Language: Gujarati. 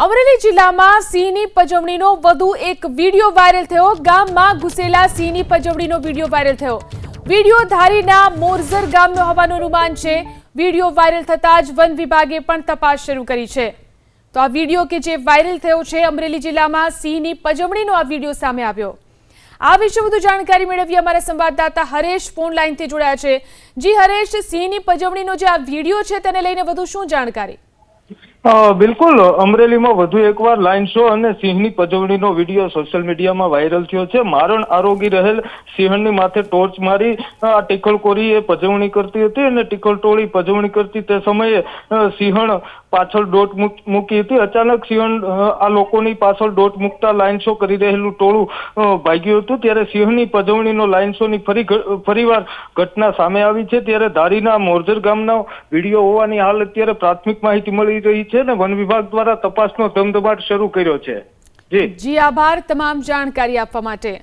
અમરેલી જિલ્લામાં સિંહની પજવણીનો વધુ એક વિડીયો વાયરલ થયો। ગામમાં ઘૂસેલા સિંહની પજવણીનો વિડીયો વાયરલ થયો। વિડીયો ધારીના મોરઝર ગામનો હોવાનું અનુમાન છે। વિડીયો વાયરલ થતાં જ વન વિભાગે પણ તપાસ શરૂ કરી છે। તો આ વિડીયો કે જે વાયરલ થયો છે, અમરેલી જિલ્લામાં સિંહની પજવણીનો આ વિડીયો સામે આવ્યો। આ વિશે વધુ જાણકારી મેળવી અમારા સંવાદદાતા હરેશ ફોન લાઈનથી જોડાયા છે। જી હરેશ, સિંહની પજવણીનો જે આ વિડીયો છે તેને લઈને વધુ શું જાણકારી? બિલકુલ, અમરેલીમાં વધુ એકવાર લાઇન શો અને સિંહની પજવણીનો વિડીયો સોશિયલ મીડિયામાં વાયરલ થયો છે। મારણ આરોગી રહેલ સિંહણની માથે ટોર્ચ મારી આ ટીકલકોરી એ પજવણી કરતી હતી અને ટીકલટોળી પજવણી કરતી તે સમયે સિંહણ પાછળ દોટ મૂકી હતી। અચાનક સિંહણ આ લોકોની પાછળ દોટ મૂકતા લાઇન શો કરી રહેલું ટોળું ભાગ્યું હતું। ત્યારે સિંહની પજવણીનો લાઇન શોની ફરીવાર ઘટના સામે આવી છે। ત્યારે ધારીના મોરઝર ગામનો વિડીયો હોવાની હાલ અત્યારે પ્રાથમિક માહિતી મળી રહી છે અને વન વિભાગ દ્વારા તપાસનો ધમધમાટ શરૂ કર્યો છે। જી આભાર તમામ જાણકારી આપવા માટે।